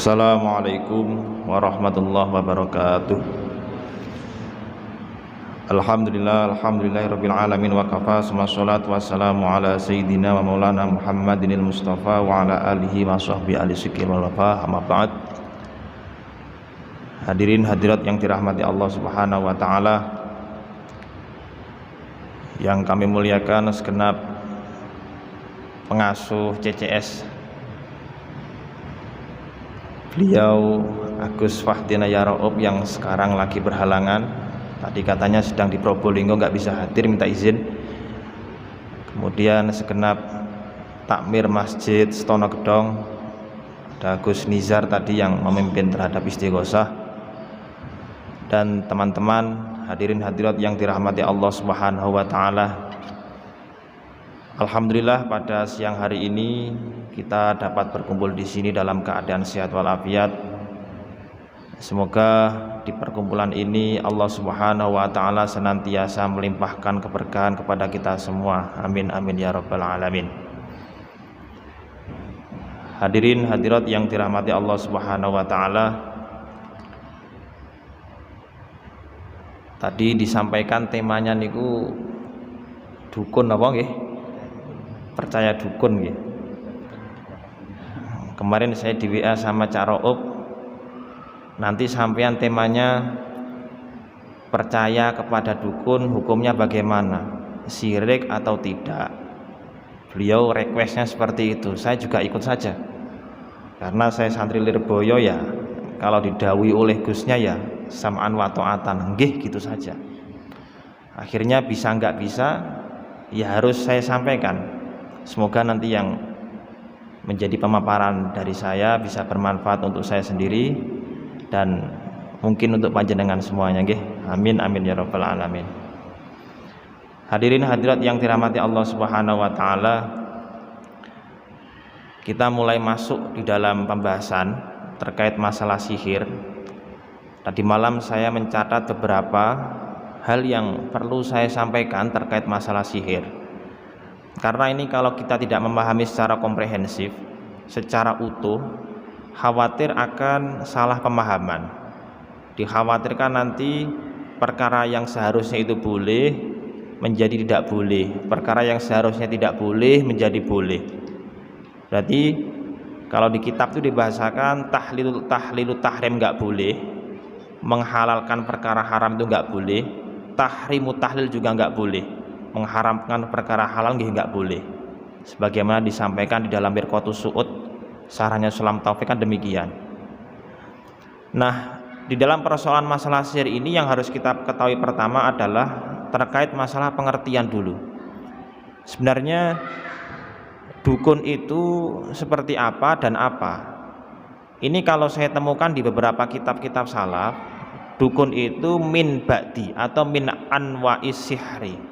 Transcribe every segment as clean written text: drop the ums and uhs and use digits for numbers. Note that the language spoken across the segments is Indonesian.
Assalamualaikum warahmatullahi wabarakatuh. Alhamdulillahirabbil alamin wa kafa, wassalatu wassalamu ala sayyidina wa maulana Muhammadinil Mustafa wa ala alihi wa sahbihi alisikir wal wafa, amma ba'd. Hadirin hadirat yang dirahmati Allah Subhanahu wa taala, yang kami muliakan segenap pengasuh CCS, beliau Agus Fahdina Yaraub yang sekarang lagi berhalangan. Tadi katanya sedang di Probolinggo, nggak bisa hadir, minta izin. Kemudian segenap takmir Masjid Stono Gedong, ada Gus Nizar tadi yang memimpin terhadap istighosah. Dan teman-teman hadirin hadirat yang dirahmati Allah Subhanahu wa taala, alhamdulillah pada siang hari ini kita dapat berkumpul di sini dalam keadaan sehat walafiat. Semoga di perkumpulan ini Allah Subhanahu wa taala senantiasa melimpahkan keberkahan kepada kita semua. Amin amin ya rabbal alamin. Hadirin hadirat yang dirahmati Allah Subhanahu wa taala, tadi disampaikan temanya niku dukun apa nggih? Percaya dukun nggih. Kemarin saya di WA sama Cak Raub, nanti sampean temanya percaya kepada dukun hukumnya bagaimana, syirik atau tidak. Beliau requestnya seperti itu, saya juga ikut saja karena saya santri Lirboyo ya, kalau didhawuhi oleh Gusnya ya sam'an wa ta'atan, nggih gitu saja. Akhirnya bisa nggak bisa ya harus saya sampaikan. Semoga nanti yang menjadi pemaparan dari saya bisa bermanfaat untuk saya sendiri dan mungkin untuk panjenengan semuanya nggih. Amin amin ya rabbal alamin. Hadirin hadirat yang dirahmati Allah Subhanahu wa taala, kita mulai masuk di dalam pembahasan terkait masalah sihir. Tadi malam saya mencatat beberapa hal yang perlu saya sampaikan terkait masalah sihir. Karena ini kalau kita tidak memahami secara komprehensif, secara utuh, khawatir akan salah pemahaman. Dikhawatirkan nanti perkara yang seharusnya itu boleh menjadi tidak boleh, perkara yang seharusnya tidak boleh menjadi boleh. Berarti kalau di kitab itu dibahasakan tahlilu tahrim nggak boleh, menghalalkan perkara haram itu nggak boleh, tahrimu tahlil juga nggak boleh, mengharamkan perkara halal nggak boleh. Sebagaimana disampaikan di dalam Mirqatus Su'ud, sarahnya Sulam Taufik kan demikian. Nah, di dalam persoalan masalah sihir ini yang harus kita ketahui pertama adalah terkait masalah pengertian dulu. Sebenarnya dukun itu seperti apa dan apa? Ini kalau saya temukan di beberapa kitab-kitab salaf, dukun itu min ba'di atau min anwa'is sihri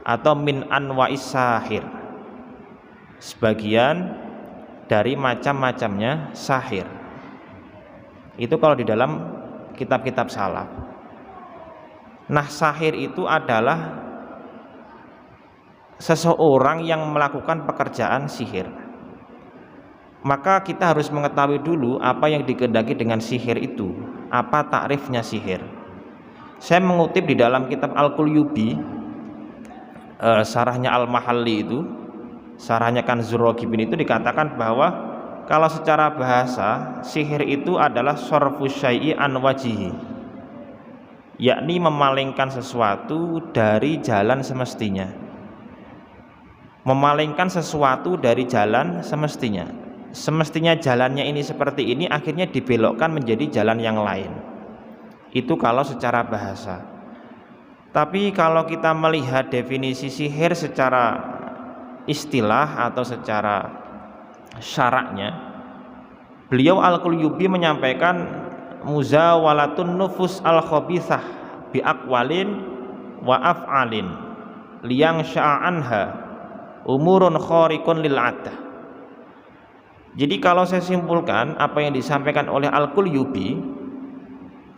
atau min anwa'is sahir, sebagian dari macam-macamnya sahir. Itu kalau di dalam kitab-kitab salaf. Nah, sahir itu adalah seseorang yang melakukan pekerjaan sihir. Maka kita harus mengetahui dulu apa yang dikehendaki dengan sihir itu, apa takrifnya sihir. Saya mengutip di dalam kitab Al-Qulyubi, sarahnya Al-Mahalli itu, sarahnya Kanzur Raghibin itu dikatakan bahwa kalau secara bahasa sihir itu adalah sarfu syai'i an wajihi, yakni memalingkan sesuatu dari jalan semestinya. Memalingkan sesuatu dari jalan semestinya. Semestinya jalannya ini seperti ini, akhirnya dibelokkan menjadi jalan yang lain. Itu kalau secara bahasa. Tapi kalau kita melihat definisi sihir secara istilah atau secara syaraknya, beliau Al-Qulyubi menyampaikan muzawalatun nufus al-khabithah bi aqwalin wa af'alin liyang sya'anha umurun khariqun lil 'adah. Jadi kalau saya simpulkan apa yang disampaikan oleh Al-Qulyubi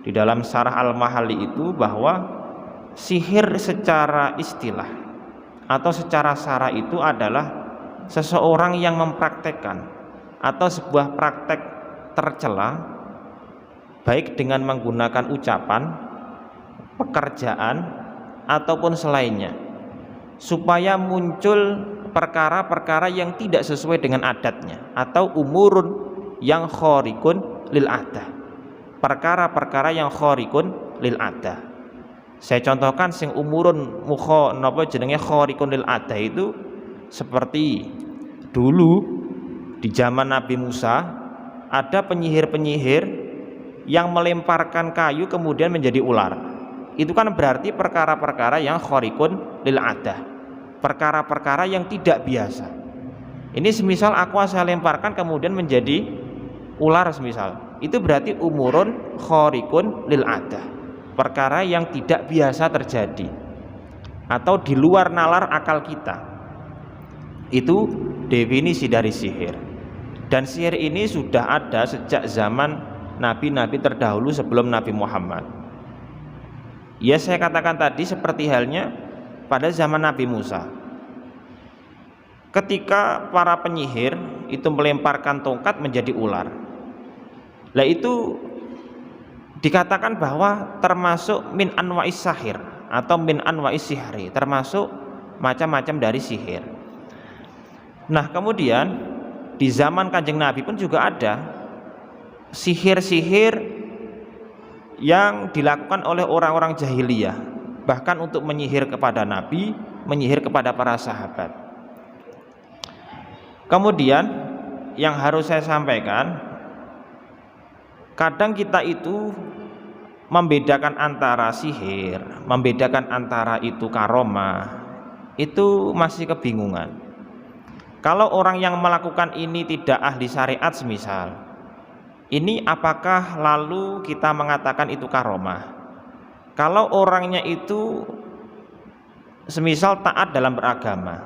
di dalam Syarah Al-Mahalli itu, bahwa sihir secara istilah atau secara syara itu adalah seseorang yang mempraktekkan atau sebuah praktek tercela, baik dengan menggunakan ucapan, pekerjaan, ataupun selainnya, supaya muncul perkara-perkara yang tidak sesuai dengan adatnya, atau umurun yang khariqun lil adah, perkara-perkara yang khariqun lil adah. Saya contohkan sing umurun khariqun lil adah itu seperti dulu di zaman Nabi Musa ada penyihir-penyihir yang melemparkan kayu kemudian menjadi ular. Itu kan berarti perkara-perkara yang khariqun lil adah, perkara-perkara yang tidak biasa. Ini semisal aqua saya lemparkan kemudian menjadi ular semisal, itu berarti umurun khariqun lil adah, perkara yang tidak biasa terjadi atau di luar nalar akal kita. Itu definisi dari sihir. Dan sihir ini sudah ada sejak zaman nabi-nabi terdahulu sebelum Nabi Muhammad. Ya, saya katakan tadi seperti halnya pada zaman Nabi Musa, ketika para penyihir itu melemparkan tongkat menjadi ular. Lah itu dikatakan bahwa termasuk min anwa'is sahir atau min anwa'is sihri, termasuk macam-macam dari sihir. Nah, kemudian di zaman Kanjeng Nabi pun juga ada sihir-sihir yang dilakukan oleh orang-orang jahiliyah, bahkan untuk menyihir kepada Nabi, menyihir kepada para sahabat. Kemudian yang harus saya sampaikan, kadang kita itu membedakan antara sihir, membedakan antara itu karomah, itu masih kebingungan. Kalau orang yang melakukan ini tidak ahli syariat semisal, ini apakah lalu kita mengatakan itu karomah? Kalau orangnya itu semisal taat dalam beragama,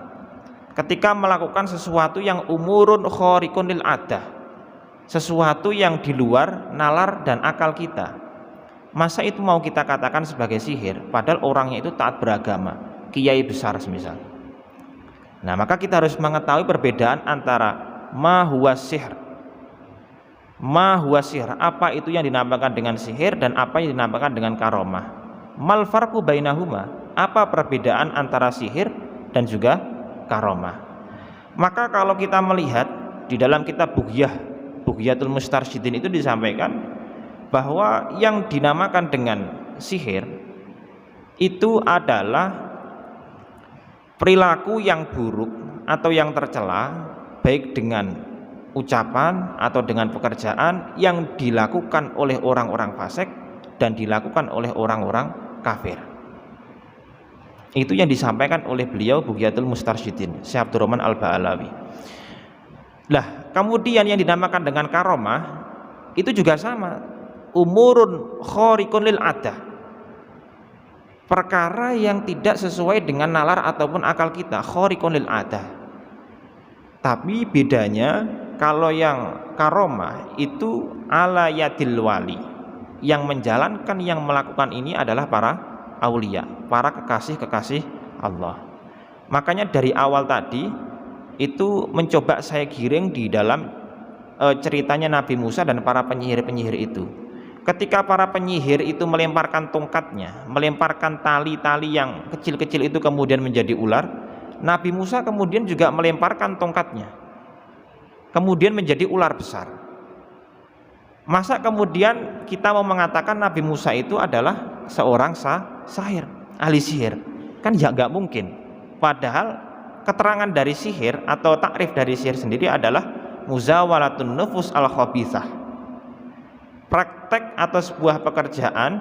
ketika melakukan sesuatu yang umurun khariqun lil adah, sesuatu yang di luar nalar dan akal kita, masa itu mau kita katakan sebagai sihir padahal orangnya itu taat beragama, kiai besar semisal. Nah, maka kita harus mengetahui perbedaan antara ma huwa sihr, apa itu yang dinamakan dengan sihir dan apa yang dinamakan dengan karomah. Mal farqu bainahuma, apa perbedaan antara sihir dan juga karomah. Maka kalau kita melihat di dalam kitab Bughyatul Mustarsyidin itu disampaikan bahwa yang dinamakan dengan sihir itu adalah perilaku yang buruk atau yang tercela, baik dengan ucapan atau dengan pekerjaan yang dilakukan oleh orang-orang fasik dan dilakukan oleh orang-orang kafir. Itu yang disampaikan oleh beliau Bughyatul Mustarsyidin, Syekh Abdurrahman Al-Ba'alawi. Lah, kemudian yang dinamakan dengan karomah itu juga sama, umurun khariqun lil adah, perkara yang tidak sesuai dengan nalar ataupun akal kita, khariqun lil adah. Tapi bedanya, kalau yang karomah itu ala yadil wali, yang menjalankan, yang melakukan ini adalah para aulia, para kekasih-kekasih Allah. Makanya dari awal tadi itu mencoba saya giring di dalam ceritanya Nabi Musa dan para penyihir-penyihir itu. Ketika para penyihir itu melemparkan tongkatnya, melemparkan tali-tali yang kecil-kecil itu kemudian menjadi ular, Nabi Musa kemudian juga melemparkan tongkatnya, kemudian menjadi ular besar. Masa kemudian kita mau mengatakan Nabi Musa itu adalah seorang sahir, ahli sihir? Kan ya nggak mungkin. Padahal keterangan dari sihir atau takrif dari sihir sendiri adalah muzawalatun nufus al-khabithah, praktek atau sebuah pekerjaan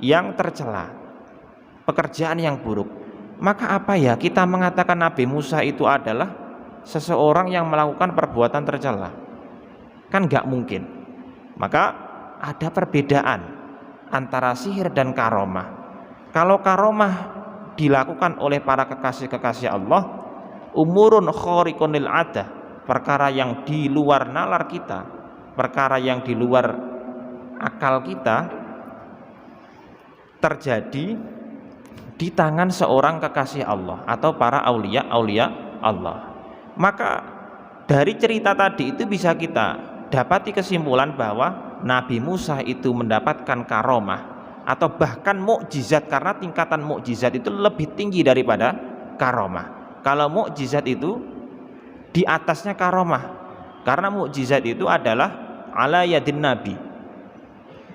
yang tercela, pekerjaan yang buruk. Maka apa ya kita mengatakan Nabi Musa itu adalah seseorang yang melakukan perbuatan tercela? Kan nggak mungkin. Maka ada perbedaan antara sihir dan karomah. Kalau karomah dilakukan oleh para kekasih-kekasih Allah, umurun khariqun lil adah, perkara yang di luar nalar kita, perkara yang di luar akal kita, terjadi di tangan seorang kekasih Allah atau para aulia Allah. Maka dari cerita tadi itu bisa kita dapati kesimpulan bahwa Nabi Musa itu mendapatkan karomah atau bahkan mukjizat, karena tingkatan mukjizat itu lebih tinggi daripada karomah. Kalau mukjizat itu di atasnya karomah, karena mukjizat itu adalah ala yadin nabi.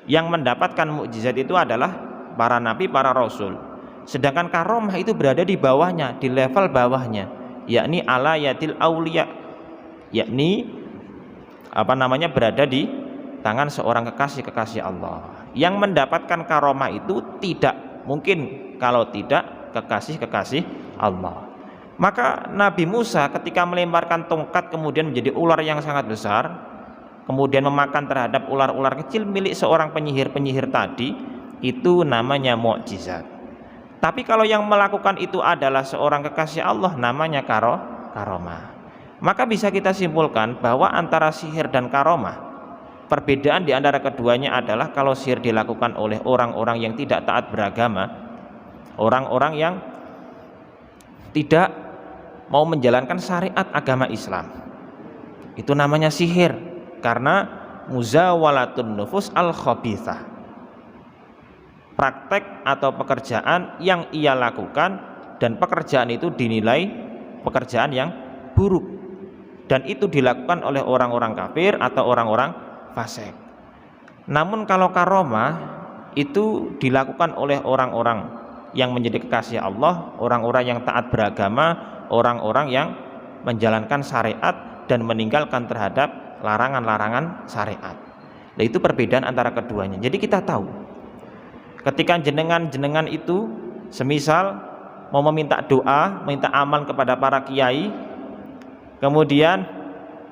Yang mendapatkan mukjizat itu adalah para nabi, para rasul. Sedangkan karomah itu berada di bawahnya, di level bawahnya, yakni ala yadil auliya, yakni berada di tangan seorang kekasih Allah. Yang mendapatkan karomah itu tidak mungkin kalau tidak kekasih Allah. Maka Nabi Musa ketika melemparkan tongkat kemudian menjadi ular yang sangat besar, kemudian memakan terhadap ular-ular kecil milik seorang penyihir tadi, itu namanya mukjizat. Tapi kalau yang melakukan itu adalah seorang kekasih Allah, namanya karomah. Maka bisa kita simpulkan bahwa antara sihir dan karomah, perbedaan di antara keduanya adalah kalau sihir dilakukan oleh orang-orang yang tidak taat beragama, orang-orang yang tidak mau menjalankan syariat agama Islam, itu namanya sihir, karena muzawalatun nufus al-khabithah, praktek atau pekerjaan yang ia lakukan dan pekerjaan itu dinilai pekerjaan yang buruk, dan itu dilakukan oleh orang-orang kafir atau orang-orang fasik. Namun kalau karomah itu dilakukan oleh orang-orang yang menjadi kekasih Allah, orang-orang yang taat beragama, orang-orang yang menjalankan syariat dan meninggalkan terhadap larangan-larangan syariat. Nah, itu perbedaan antara keduanya. Jadi kita tahu ketika jenengan itu semisal mau meminta doa, minta amal kepada para kiai, kemudian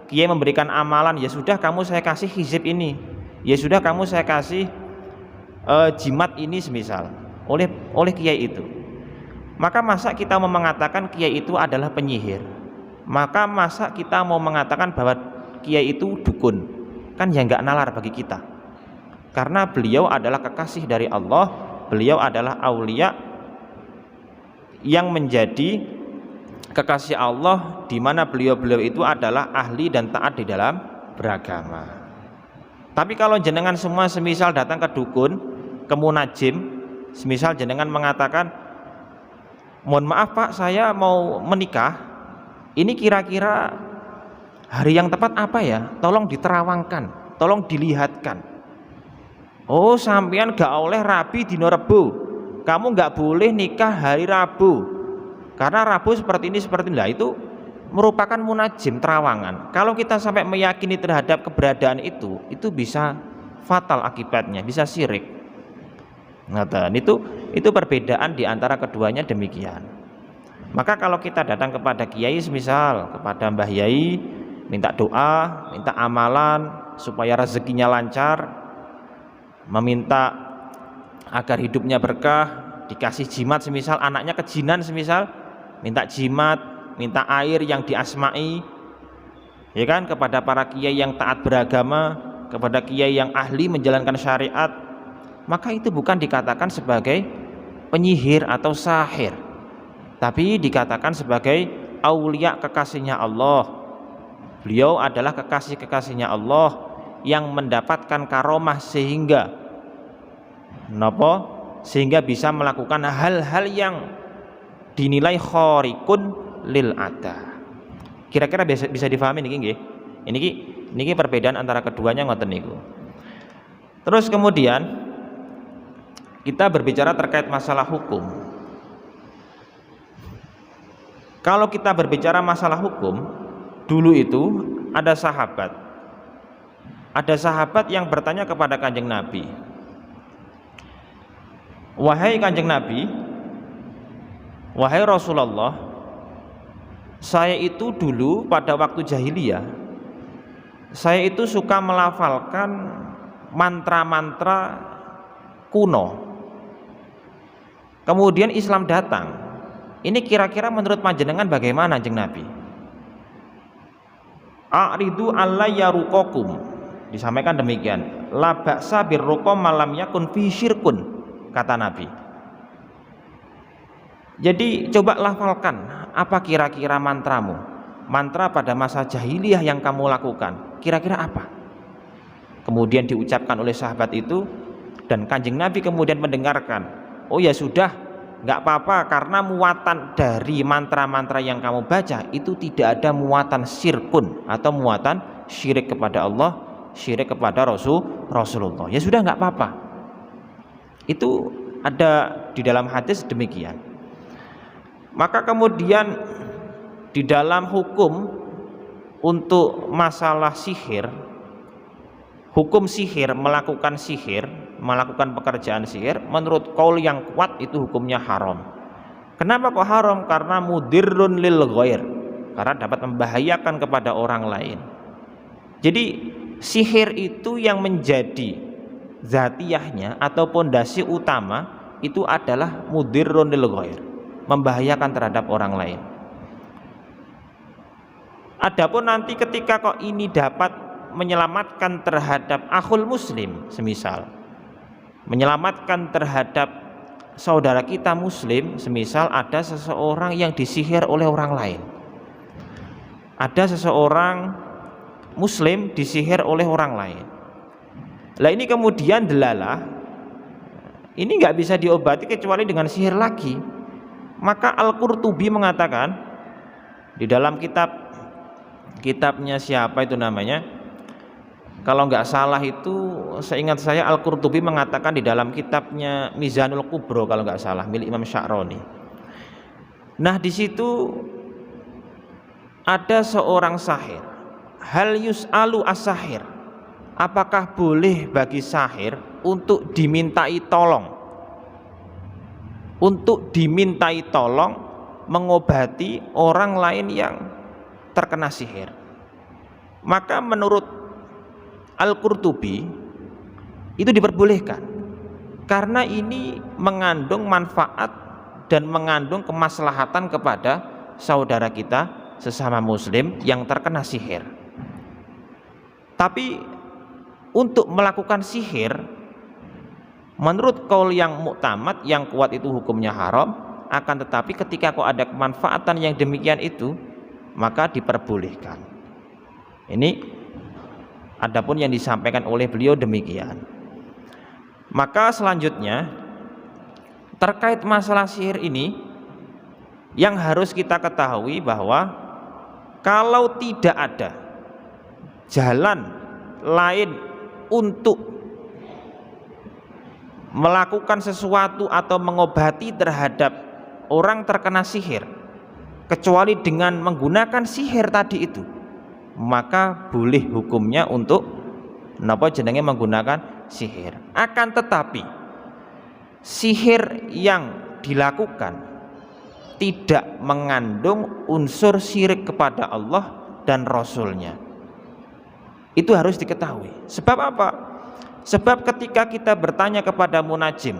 kiai memberikan amalan, ya sudah kamu saya kasih hizib ini, ya sudah kamu saya kasih jimat ini semisal oleh kiai itu. Maka masa kita mau mengatakan kiai itu adalah penyihir? Maka masa kita mau mengatakan bahwa kiai itu dukun? Kan ya nggak nalar bagi kita. Karena beliau adalah kekasih dari Allah, beliau adalah aulia yang menjadi kekasih Allah, di mana beliau itu adalah ahli dan taat di dalam beragama. Tapi kalau jenengan semua semisal datang ke dukun, ke munajim, semisal jenengan mengatakan, mohon maaf Pak, saya mau menikah, ini kira-kira hari yang tepat apa ya? Tolong diterawangkan, tolong dilihatkan. Oh, sampean gak oleh rabi dino Rebo, kamu gak boleh nikah hari Rabu, karena Rabu seperti ini. Nah, itu merupakan munajim, terawangan. Kalau kita sampai meyakini terhadap keberadaan itu bisa fatal akibatnya, bisa syirik. Nah, itu perbedaan di antara keduanya demikian. Maka kalau kita datang kepada kiai, semisal kepada Mbah Yai, minta doa, minta amalan supaya rezekinya lancar, meminta agar hidupnya berkah, dikasih jimat, semisal anaknya kejinan, semisal minta jimat, minta air yang diasmai, ya kan, kepada para kiai yang taat beragama, kepada kiai yang ahli menjalankan syariat, maka itu bukan dikatakan sebagai penyihir atau sahir, tapi dikatakan sebagai aulia, kekasihnya Allah. Beliau adalah kekasihnya Allah yang mendapatkan karomah sehingga bisa melakukan hal-hal yang dinilai khariqun lil ada. Kira-kira bisa difahami niki nggih? Niki perbedaan antara keduanya ngoten niku. Terus kemudian kita berbicara terkait masalah hukum. Kalau kita berbicara masalah hukum, dulu itu ada sahabat yang bertanya kepada Kanjeng Nabi, wahai Kanjeng Nabi, wahai Rasulullah, saya itu dulu pada waktu jahiliyah, saya itu suka melafalkan mantra-mantra kuno. Kemudian Islam datang. Ini kira-kira menurut panjenengan bagaimana, Kanjeng Nabi? A'ridu alayya ruqakum. Disampaikan demikian, la ba'sa birruqa malam yakun fi syirkun, kata Nabi. Jadi coba lafalkan, apa kira-kira mantramu? Mantra pada masa jahiliyah yang kamu lakukan, kira-kira apa? kemudian diucapkan oleh sahabat itu, dan Kanjeng Nabi kemudian mendengarkan, oh ya sudah, nggak apa-apa, karena muatan dari mantra-mantra yang kamu baca itu tidak ada muatan syirkun atau muatan syirik kepada Allah, syirik kepada Rasulullah. Ya sudah, nggak apa-apa. Itu ada di dalam hadis demikian. Maka kemudian di dalam hukum untuk masalah sihir, hukum sihir, melakukan pekerjaan sihir, menurut qaul yang kuat itu hukumnya haram. Kenapa kok haram? Karena mudirrun lil ghair, karena dapat membahayakan kepada orang lain. Jadi sihir itu yang menjadi zatiyahnya atau pondasi utama itu adalah mudirrun lil ghair, membahayakan terhadap orang lain. Adapun nanti ketika kok ini dapat menyelamatkan terhadap akhul muslim, semisal menyelamatkan terhadap saudara kita muslim, semisal ada seseorang yang disihir oleh orang lain, ada seseorang muslim disihir oleh orang lain. Lah ini kemudian delalah, ini nggak bisa diobati kecuali dengan sihir lagi. Maka Al-Qurtubi mengatakan di dalam kitabnya siapa itu namanya, kalau nggak salah itu seingat saya Al-Qurtubi mengatakan di dalam kitabnya Mizanul Kubro kalau nggak salah, milik Imam Sya'roni. Nah di situ ada seorang sahir, hal yus'alu as-sahir, apakah boleh bagi sahir untuk dimintai tolong mengobati orang lain yang terkena sihir? Maka menurut Al-Qurtubi itu diperbolehkan, karena ini mengandung manfaat dan mengandung kemaslahatan kepada saudara kita sesama muslim yang terkena sihir. Tapi untuk melakukan sihir, menurut qaul yang muktamad, yang kuat itu hukumnya haram. Akan tetapi ketika kok ada kemanfaatan yang demikian itu, maka diperbolehkan. Ini adapun yang disampaikan oleh beliau demikian. Maka selanjutnya terkait masalah sihir ini, yang harus kita ketahui bahwa kalau tidak ada jalan lain untuk melakukan sesuatu atau mengobati terhadap orang terkena sihir kecuali dengan menggunakan sihir tadi itu, maka boleh hukumnya untuk menggunakan sihir. Akan tetapi sihir yang dilakukan tidak mengandung unsur syirik kepada Allah dan Rasulnya, itu harus diketahui. Sebab apa? Sebab ketika kita bertanya kepada munajim,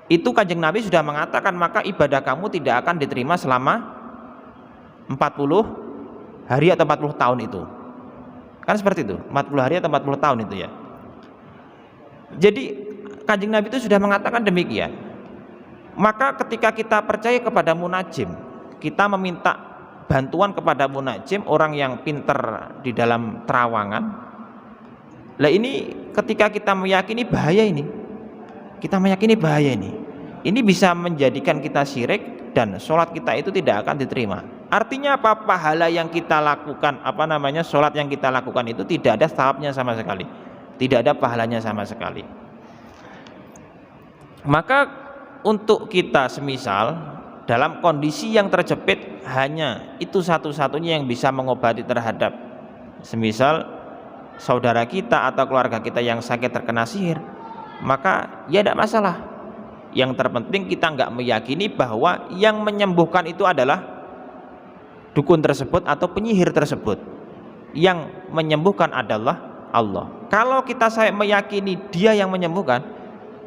itu Kanjeng Nabi sudah mengatakan, maka ibadah kamu tidak akan diterima selama 40 hari atau 40 tahun itu. Kan seperti itu, 40 hari atau 40 tahun itu ya. Jadi Kanjeng Nabi itu sudah mengatakan demikian. Maka ketika kita percaya kepada munajim, kita meminta bantuan kepada munajim, orang yang pinter di dalam terawangan. Lah ini ketika kita meyakini bahaya ini, ini bisa menjadikan kita syirik dan sholat kita itu tidak akan diterima. Artinya apa? Pahala yang kita lakukan, sholat yang kita lakukan itu tidak ada thawabnya sama sekali, tidak ada pahalanya sama sekali. Maka untuk kita semisal dalam kondisi yang terjepit, hanya itu satu-satunya yang bisa mengobati terhadap semisal saudara kita atau keluarga kita yang sakit terkena sihir, maka ya tidak masalah. Yang terpenting kita nggak meyakini bahwa yang menyembuhkan itu adalah dukun tersebut atau penyihir tersebut. Yang menyembuhkan adalah Allah. Kalau kita meyakini dia yang menyembuhkan,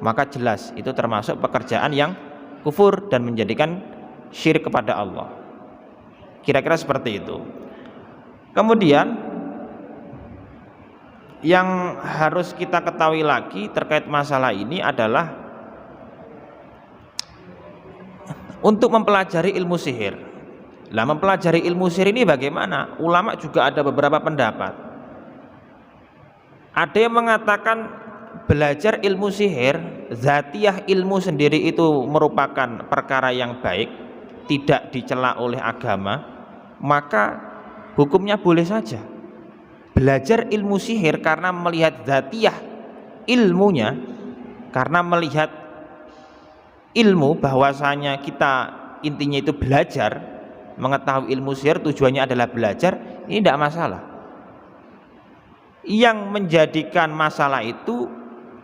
maka jelas itu termasuk pekerjaan yang kufur dan menjadikan syirik kepada Allah. Kira-kira seperti itu. Kemudian yang harus kita ketahui lagi terkait masalah ini adalah untuk mempelajari ilmu sihir. Lah mempelajari ilmu sihir ini bagaimana? Ulama juga ada beberapa pendapat. Ada yang mengatakan belajar ilmu sihir, zatiyah ilmu sendiri itu merupakan perkara yang baik, tidak dicela oleh agama, maka hukumnya boleh saja. Belajar ilmu sihir karena melihat zatiyah ilmunya, karena melihat ilmu bahwasanya kita intinya itu belajar, mengetahui ilmu sihir tujuannya adalah belajar, ini tidak masalah. Yang menjadikan masalah itu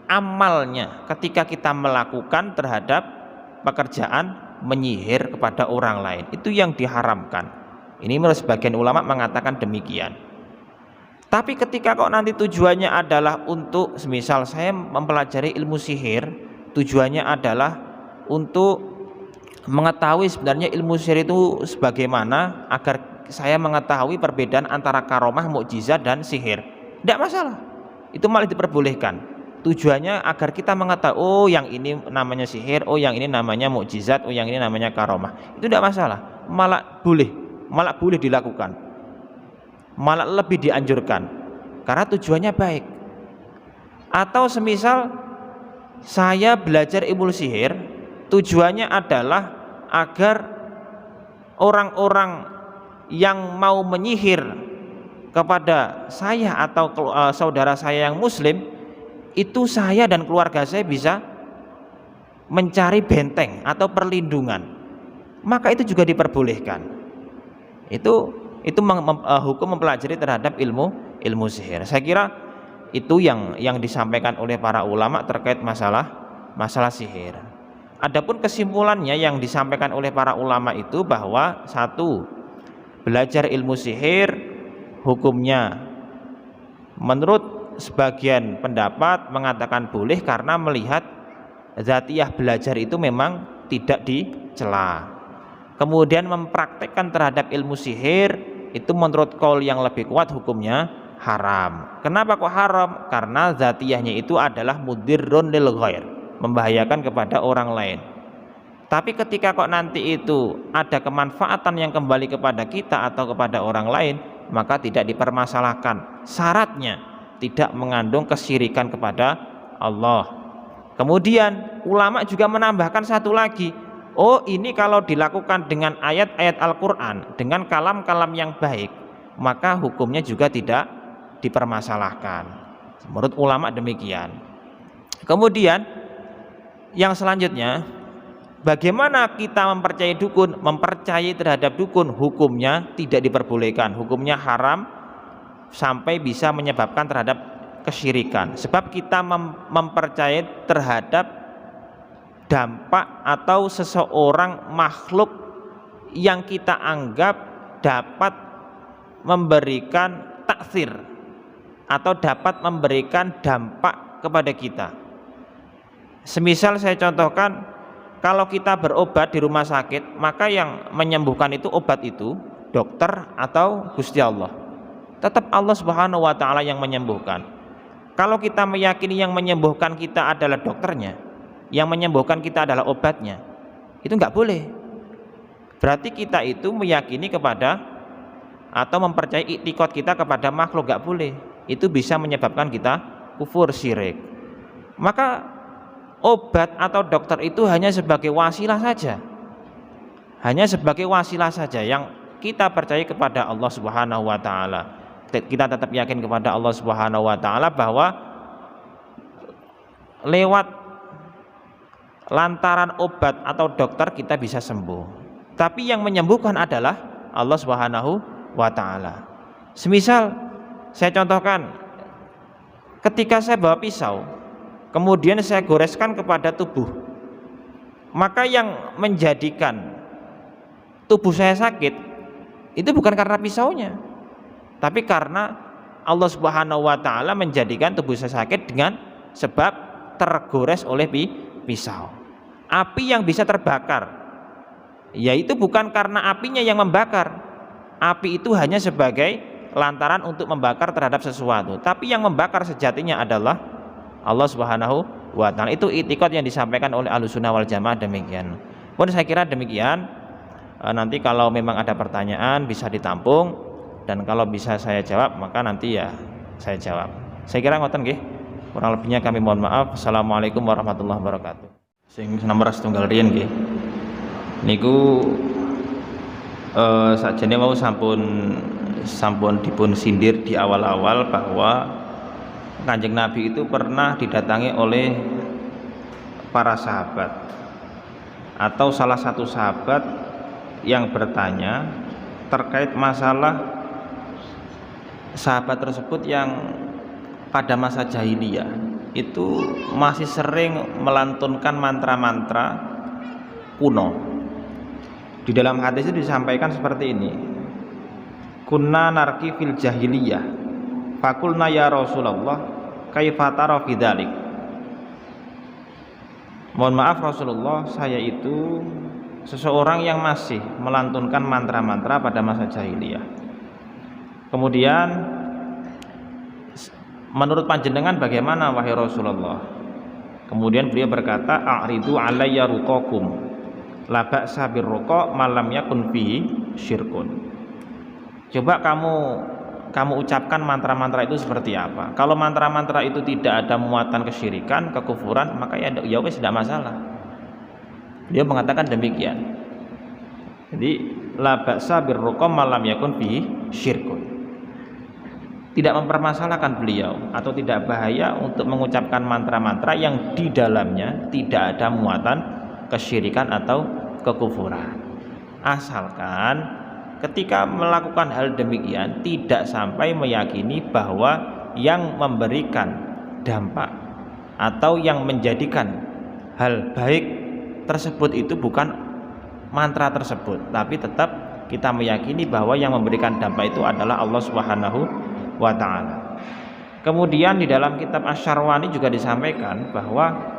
amalnya ketika kita melakukan terhadap pekerjaan menyihir kepada orang lain, itu yang diharamkan. Ini menurut sebagian ulama mengatakan demikian. Tapi ketika kok nanti tujuannya adalah untuk, semisal saya mempelajari ilmu sihir, tujuannya adalah untuk mengetahui sebenarnya ilmu sihir itu sebagaimana, agar saya mengetahui perbedaan antara karomah, mukjizat dan sihir, tidak masalah, itu malah diperbolehkan. Tujuannya agar kita mengetahui, oh yang ini namanya sihir, oh yang ini namanya mukjizat, oh yang ini namanya karomah, itu tidak masalah, malah boleh dilakukan, malah lebih dianjurkan karena tujuannya baik. Atau semisal saya belajar ilmu sihir, tujuannya adalah agar orang-orang yang mau menyihir kepada saya atau saudara saya yang muslim, itu saya dan keluarga saya bisa mencari benteng atau perlindungan, maka itu juga diperbolehkan. Itu hukum mempelajari terhadap ilmu sihir. Saya kira itu yang disampaikan oleh para ulama terkait masalah sihir. Adapun kesimpulannya yang disampaikan oleh para ulama itu bahwa satu, belajar ilmu sihir hukumnya menurut sebagian pendapat mengatakan boleh karena melihat zatiyah belajar itu memang tidak dicela. Kemudian mempraktekkan terhadap ilmu sihir itu menurut qaul yang lebih kuat hukumnya haram. Kenapa kok haram? Karena zatiyahnya itu adalah mudirrun lil ghair, membahayakan kepada orang lain. Tapi ketika kok nanti itu ada kemanfaatan yang kembali kepada kita atau kepada orang lain, maka tidak dipermasalahkan. Syaratnya tidak mengandung kesyirikan kepada Allah. Kemudian ulama juga menambahkan satu lagi, oh ini kalau dilakukan dengan ayat-ayat Al-Quran, dengan kalam-kalam yang baik, maka hukumnya juga tidak dipermasalahkan. Menurut ulama demikian. Kemudian yang selanjutnya, bagaimana kita mempercayai dukun? Mempercayai terhadap dukun hukumnya tidak diperbolehkan, hukumnya haram sampai bisa menyebabkan terhadap kesyirikan. Sebab kita mempercayai terhadap dampak atau seseorang makhluk yang kita anggap dapat memberikan taksir atau dapat memberikan dampak kepada kita. Semisal saya contohkan, kalau kita berobat di rumah sakit, maka yang menyembuhkan itu obat itu dokter atau Gusti Allah. Tetap Allah Subhanahu wa taala yang menyembuhkan. Kalau kita meyakini yang menyembuhkan kita adalah dokternya, yang menyembuhkan kita adalah obatnya, itu enggak boleh. Berarti kita itu meyakini kepada atau mempercayai iktikad kita kepada makhluk, enggak boleh. Itu bisa menyebabkan kita kufur, syirik. Maka obat atau dokter itu hanya sebagai wasilah saja, hanya sebagai wasilah saja. Yang kita percaya kepada Allah Subhanahu wa taala, kita tetap yakin kepada Allah Subhanahu wa taala bahwa lewat lantaran obat atau dokter kita bisa sembuh, tapi yang menyembuhkan adalah Allah Subhanahu wa taala. Semisal saya contohkan, ketika saya bawa pisau kemudian saya goreskan kepada tubuh, maka yang menjadikan tubuh saya sakit itu bukan karena pisaunya, tapi karena Allah Subhanahu wa taala menjadikan tubuh saya sakit dengan sebab tergores oleh pisau. Api yang bisa terbakar, yaitu bukan karena apinya yang membakar. Api itu hanya sebagai lantaran untuk membakar terhadap sesuatu, tapi yang membakar sejatinya adalah Allah Subhanahu wa taala. Itu i'tiqad yang disampaikan oleh Ahlussunnah wal Jamaah demikian. Pun saya kira demikian. Nanti kalau memang ada pertanyaan bisa ditampung, dan kalau bisa saya jawab maka nanti ya saya jawab. Saya kira ngoten nggih. Kurang lebihnya kami mohon maaf. Assalamualaikum warahmatullahi wabarakatuh. Sing nomor setunggal riyen nggih. Niku sakjane mau sampun dipun sindir di awal-awal bahwa Kanjeng Nabi itu pernah didatangi oleh para sahabat atau salah satu sahabat yang bertanya terkait masalah sahabat tersebut yang pada masa jahiliyah itu masih sering melantunkan mantra-mantra kuno. Di dalam hadis itu disampaikan seperti ini, kunna narki fil jahiliyah fakulna ya Rasulullah kaifa tara fi dzalik. Mohon maaf Rasulullah, saya itu seseorang yang masih melantunkan mantra-mantra pada masa jahiliyah. Kemudian menurut panjenengan bagaimana wahai Rasulullah? Kemudian beliau berkata, a'ridu alayya ruqakum la ba'sa birruqa malam yakun fi syirkun. Coba kamu ucapkan mantra-mantra itu seperti apa? Kalau mantra-mantra itu tidak ada muatan kesyirikan, kekufuran, maka ya wis tidak masalah. Dia mengatakan demikian. Jadi la ba'sa birruqa malam yakun fi syirkun. Tidak mempermasalahkan beliau atau tidak bahaya untuk mengucapkan mantra-mantra yang di dalamnya tidak ada muatan kesyirikan atau kekufuran, asalkan ketika melakukan hal demikian tidak sampai meyakini bahwa yang memberikan dampak atau yang menjadikan hal baik tersebut itu bukan mantra tersebut, tapi tetap kita meyakini bahwa yang memberikan dampak itu adalah Allah Subhanahu wa ta'ala. Kemudian di dalam kitab Asy-Syarwani juga disampaikan bahwa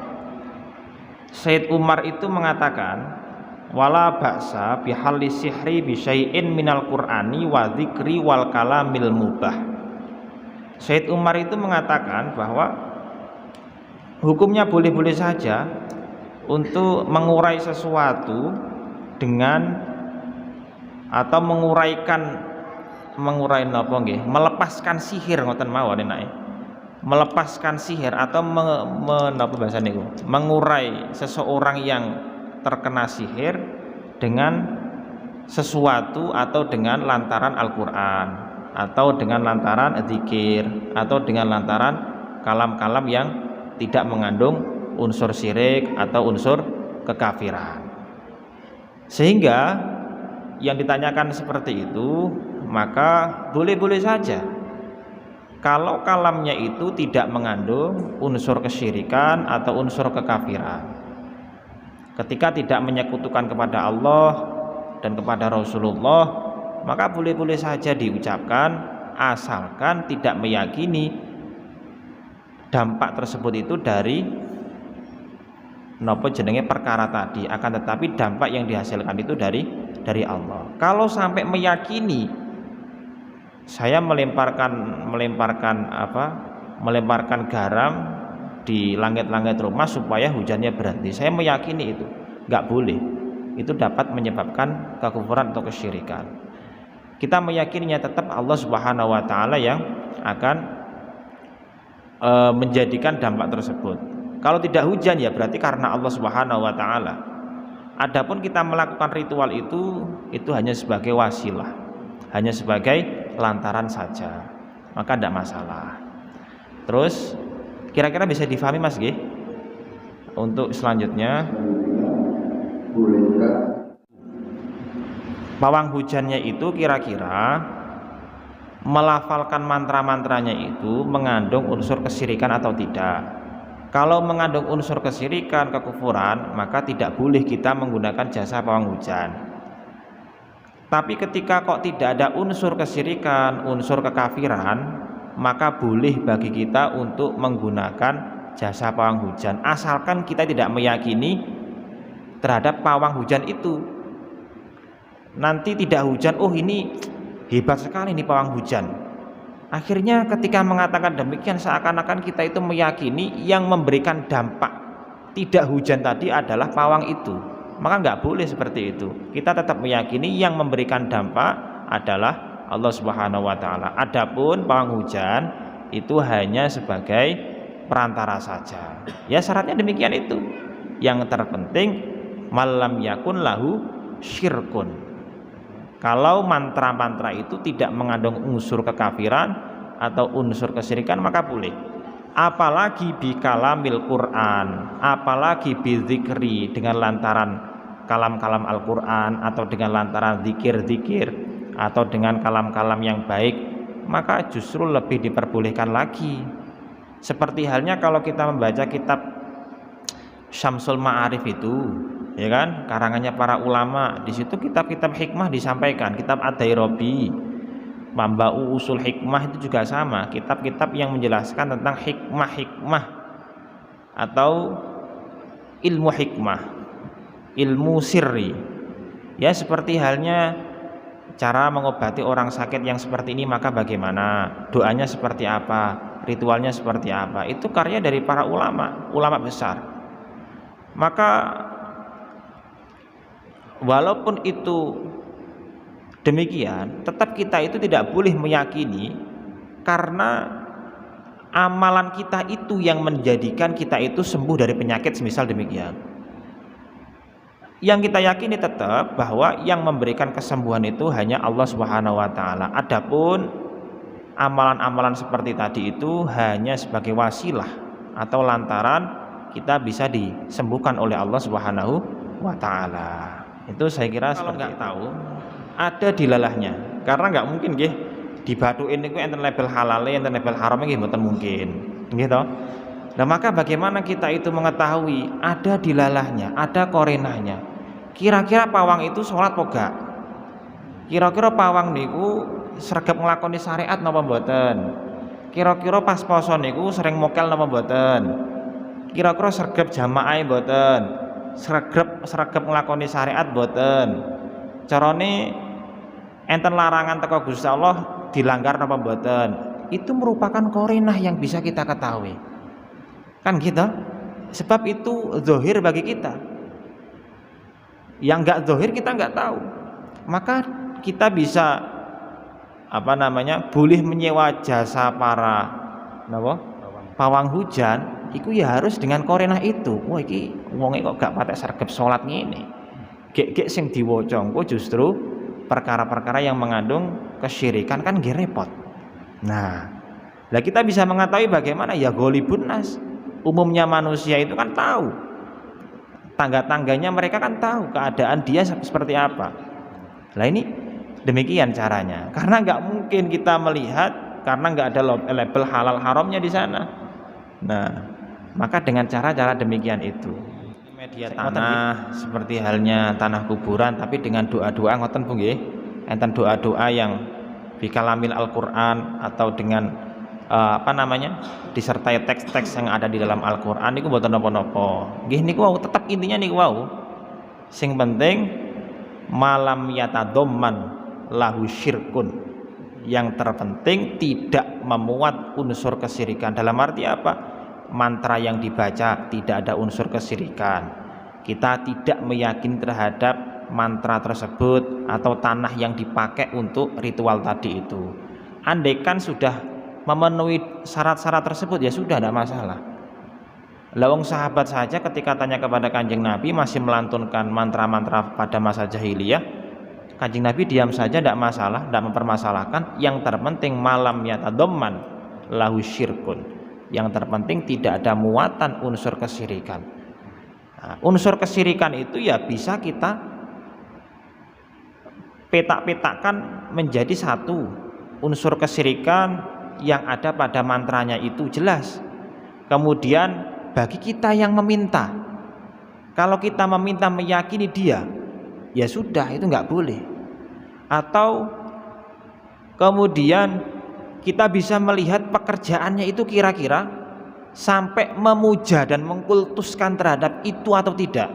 Sayyid Umar itu mengatakan wala ba'sa bihalli sihri bi syai'in minal qur'ani wa dzikri wal kalamil mubah. Sayyid Umar itu mengatakan bahwa hukumnya boleh-boleh saja untuk mengurai sesuatu dengan atau melepaskan sihir ngoten mawon enake. Melepaskan sihir atau menapa bahasa niku? Mengurai seseorang yang terkena sihir dengan sesuatu atau dengan lantaran Al-Qur'an atau dengan lantaran zikir atau dengan lantaran kalam-kalam yang tidak mengandung unsur syirik atau unsur kekafiran. Sehingga yang ditanyakan seperti itu, maka boleh-boleh saja kalau kalamnya itu tidak mengandung unsur kesyirikan atau unsur kekafiran, ketika tidak menyekutukan kepada Allah dan kepada Rasulullah, maka boleh-boleh saja diucapkan asalkan tidak meyakini dampak tersebut itu dari perkara tadi, akan tetapi dampak yang dihasilkan itu dari Allah. Kalau sampai meyakini saya melemparkan garam di langit-langit rumah supaya hujannya berhenti, saya meyakini itu nggak boleh, itu dapat menyebabkan kekufuran atau kesyirikan. Kita meyakininya tetap Allah Subhanahu wa ta'ala yang akan menjadikan dampak tersebut. Kalau tidak hujan ya berarti karena Allah Subhanahu wa ta'ala. Adapun kita melakukan ritual itu hanya sebagai wasilah, hanya sebagai lantaran saja, maka tidak masalah. Terus kira-kira bisa difahami Mas G? Untuk selanjutnya, pawang hujannya itu kira-kira melafalkan mantra-mantranya itu mengandung unsur kesyirikan atau tidak. Kalau mengandung unsur kesyirikan, kekufuran, maka tidak boleh kita menggunakan jasa pawang hujan. Tapi ketika kok tidak ada unsur kesyirikan, unsur kekafiran, maka boleh bagi kita untuk menggunakan jasa pawang hujan, asalkan kita tidak meyakini terhadap pawang hujan itu. Nanti tidak hujan, oh ini hebat sekali nih pawang hujan. Akhirnya ketika mengatakan demikian seakan-akan kita itu meyakini yang memberikan dampak tidak hujan tadi adalah pawang itu. Maka nggak boleh seperti itu. Kita tetap meyakini yang memberikan dampak adalah Allah Subhanahu wa ta'ala. Adapun pawang hujan itu hanya sebagai perantara saja. Ya syaratnya demikian itu. Yang terpenting malam yakun lahu syirkun. Kalau mantra-mantra itu tidak mengandung unsur kekafiran atau unsur kesyirikan maka boleh. Apalagi bi kalamil Quran, apalagi bi zikri, dengan lantaran kalam-kalam Al-Quran atau dengan lantaran zikir-zikir atau dengan kalam-kalam yang baik, maka justru lebih diperbolehkan lagi. Seperti halnya kalau kita membaca kitab Syamsul Ma'arif itu, ya kan, karangannya para ulama. Di situ kitab-kitab hikmah disampaikan, kitab Ad-Dairabi, Mamba'u Usul Hikmah itu juga sama, kitab-kitab yang menjelaskan tentang hikmah-hikmah atau ilmu hikmah, ilmu sirri. Ya seperti halnya cara mengobati orang sakit yang seperti ini maka bagaimana, doanya seperti apa, ritualnya seperti apa. Itu karya dari para ulama besar. Maka walaupun itu demikian, tetap kita itu tidak boleh meyakini karena amalan kita itu yang menjadikan kita itu sembuh dari penyakit semisal demikian. Yang kita yakini tetap bahwa yang memberikan kesembuhan itu hanya Allah Subhanahu wa taala. Adapun amalan-amalan seperti tadi itu hanya sebagai wasilah atau lantaran kita bisa disembuhkan oleh Allah Subhanahu wa taala. Itu saya kira kalau nggak tahu ada dilalahnya, karena nggak mungkin nggih dibatuin niku enten label halal enten label haram nggih mboten mungkin gitu. Nah maka bagaimana kita itu mengetahui ada dilalahnya, ada korenahnya, kira-kira pawang itu sholat apa gak, kira-kira pawang niku sregep nglakoni syariat napa mboten, kira-kira pas poso niku sering mokel napa mboten, kira-kira sregep jamaah mboten, sregep nglakoni syariat mboten, carane enten larangan teko Gusti Allah dilanggar napa mboten. Itu merupakan korinah yang bisa kita ketahui, kan gitu. Sebab itu zahir bagi kita, yang enggak zahir kita enggak tahu. Maka kita bisa boleh menyewa jasa para pawang hujan iku ya harus dengan korinah itu. Wah iki wonge kok gak patek sregep salat ngene, gek sing diwaca engko justru perkara-perkara yang mengandung kesyirikan, kan nggih repot. Nah, lah kita bisa mengetahui bagaimana ya ghalibun nas. Umumnya manusia itu kan tahu, tangga-tangganya mereka kan tahu keadaan dia seperti apa. Lah ini demikian caranya, karena nggak mungkin kita melihat karena nggak ada label halal haramnya di sana. Nah, maka dengan cara-cara demikian itu media tanah seperti halnya tanah kuburan, tapi dengan doa-doa ngoten Bu nggih, enten doa-doa yang bikalamil Al-Qur'an atau dengan disertai teks-teks yang ada di dalam Al-Qur'an niku mboten napa-napa. Nggih niku wau tetap intinya niku wau. Sing penting malam yatadamman lahu syirkun. Yang terpenting tidak memuat unsur kesyirikan. Dalam arti apa? Mantra yang dibaca tidak ada unsur kesyirikan, kita tidak meyakini terhadap mantra tersebut atau tanah yang dipakai untuk ritual tadi itu. Andaikan sudah memenuhi syarat-syarat tersebut ya sudah, tidak masalah. Lawang sahabat saja ketika tanya kepada Kanjeng Nabi masih melantunkan mantra-mantra pada masa jahiliyah, Kanjeng Nabi diam saja, tidak masalah, tidak mempermasalahkan. Yang terpenting malam yatadamman lahu syirkun, yang terpenting tidak ada muatan unsur kesyirikan. Nah, unsur kesyirikan itu ya bisa kita petak-petakkan menjadi satu. Unsur kesyirikan yang ada pada mantranya itu jelas. Kemudian bagi kita yang meminta, kalau kita meminta meyakini dia, ya sudah, itu nggak boleh. Atau kemudian kita bisa melihat pekerjaannya itu kira-kira sampai memuja dan mengkultuskan terhadap itu atau tidak.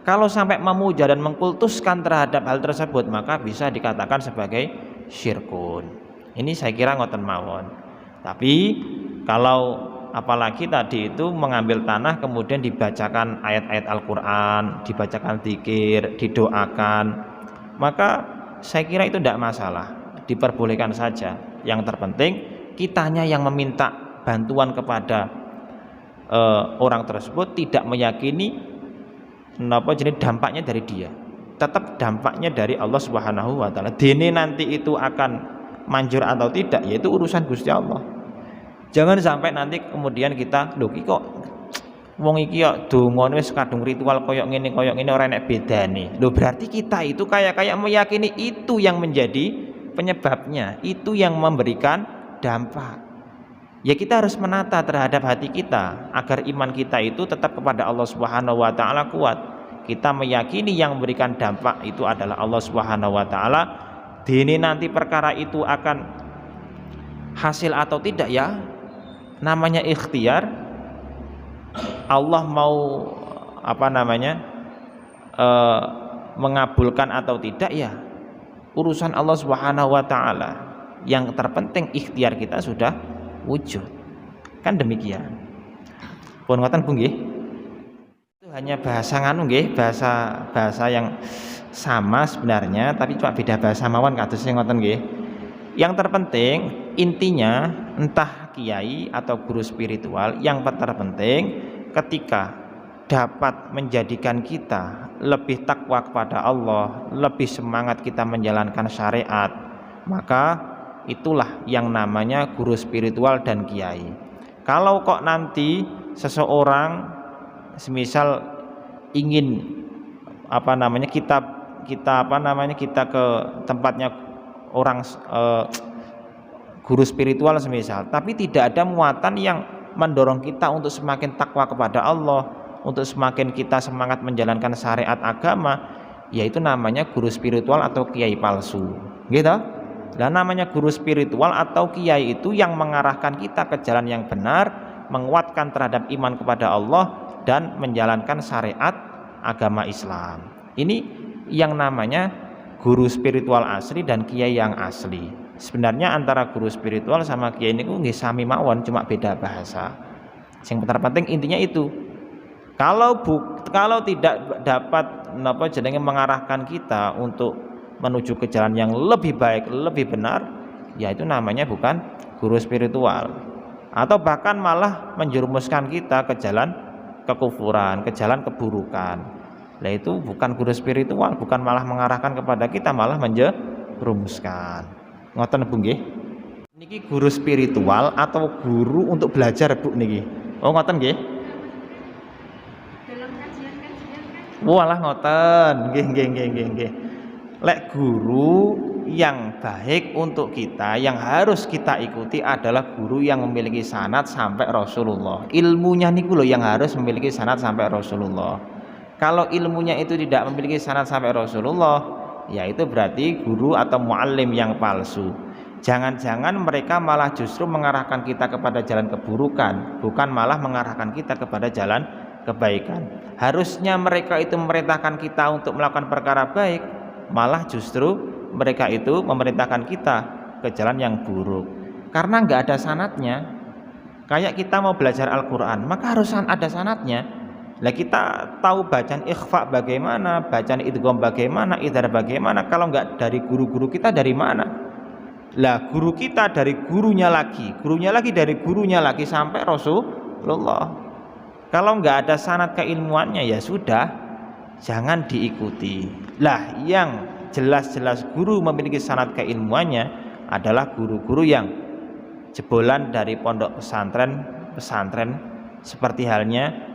Kalau sampai memuja dan mengkultuskan terhadap hal tersebut, maka bisa dikatakan sebagai syirkun. Ini saya kira ngoten mawon. Tapi kalau apalagi tadi itu mengambil tanah kemudian dibacakan ayat-ayat Al-Quran, dibacakan zikir, didoakan, maka saya kira itu tidak masalah, diperbolehkan saja. Yang terpenting kitanya yang meminta bantuan kepada orang tersebut, tidak meyakini dampaknya dari dia, tetap dampaknya dari Allah Subhanahu wa taala. Dene nanti itu akan manjur atau tidak, yaitu urusan Gusti Allah. Jangan sampai nanti kemudian kita lho kok wong iki kok dongane wis kadung ritual koyok ngene ora enek bedane. Lho berarti kita itu kayak meyakini itu yang menjadi penyebabnya, itu yang memberikan dampak. Ya kita harus menata terhadap hati kita agar iman kita itu tetap kepada Allah Subhanahu wa taala kuat. Kita meyakini yang memberikan dampak itu adalah Allah Subhanahu wa taala. Dene nanti perkara itu akan hasil atau tidak, ya namanya ikhtiar. Allah mau mengabulkan atau tidak, ya urusan Allah Subhanahu wa taala. Yang terpenting ikhtiar kita sudah wujud. Kan demikian. Pun ngoten Bu nggih. Itu hanya bahasa nganu nggih, bahasa yang sama sebenarnya, tapi cuma beda bahasa mawon kados sing ngoten nggih. Yang terpenting intinya entah kiai atau guru spiritual, yang terpenting ketika dapat menjadikan kita lebih takwa kepada Allah, lebih semangat kita menjalankan syariat, maka itulah yang namanya guru spiritual dan kiai. Kalau kok nanti seseorang semisal ingin kita ke tempatnya orang guru spiritual semisal, tapi tidak ada muatan yang mendorong kita untuk semakin takwa kepada Allah, untuk semakin kita semangat menjalankan syariat agama, yaitu namanya guru spiritual atau kiai palsu, gitu. Dan namanya guru spiritual atau kiai itu yang mengarahkan kita ke jalan yang benar, menguatkan terhadap iman kepada Allah dan menjalankan syariat agama Islam. Ini yang namanya guru spiritual asli dan kiai yang asli. Sebenarnya antara guru spiritual sama kiai ini nggih sami mawon, cuma beda bahasa. Yang terpenting intinya itu. Kalau tidak dapat mengarahkan kita untuk menuju ke jalan yang lebih baik, lebih benar, ya itu namanya bukan guru spiritual. Atau bahkan malah menjerumuskan kita ke jalan kekufuran, ke jalan keburukan. Nah itu bukan guru spiritual, bukan malah mengarahkan kepada kita, malah menjerumuskan. Ngoten Bu nggih. Niki guru spiritual atau guru untuk belajar Bu niki? Oh ngoten nggih. Dalam kajian-kajian kan. Walah ngoten. Nggih. Lek guru yang baik untuk kita, yang harus kita ikuti adalah guru yang memiliki sanad sampai Rasulullah. Ilmunya niku lho yang harus memiliki sanad sampai Rasulullah. Kalau ilmunya itu tidak memiliki sanad sampai Rasulullah, ya itu berarti guru atau muallim yang palsu. Jangan-jangan mereka malah justru mengarahkan kita kepada jalan keburukan, bukan malah mengarahkan kita kepada jalan kebaikan. Harusnya mereka itu memerintahkan kita untuk melakukan perkara baik, malah justru mereka itu memerintahkan kita ke jalan yang buruk. Karena nggak ada sanadnya. Kayak kita mau belajar Al-Quran, maka harus ada sanadnya. Lah kita tahu bacaan ikhfa bagaimana, bacaan idgham bagaimana, idhar bagaimana, kalau enggak dari guru-guru kita dari mana? Lah guru kita dari gurunya lagi dari gurunya lagi sampai Rasulullah. Kalau enggak ada sanad keilmuannya ya sudah, jangan diikuti. Lah yang jelas-jelas guru memiliki sanad keilmuannya adalah guru-guru yang jebolan dari pondok pesantren seperti halnya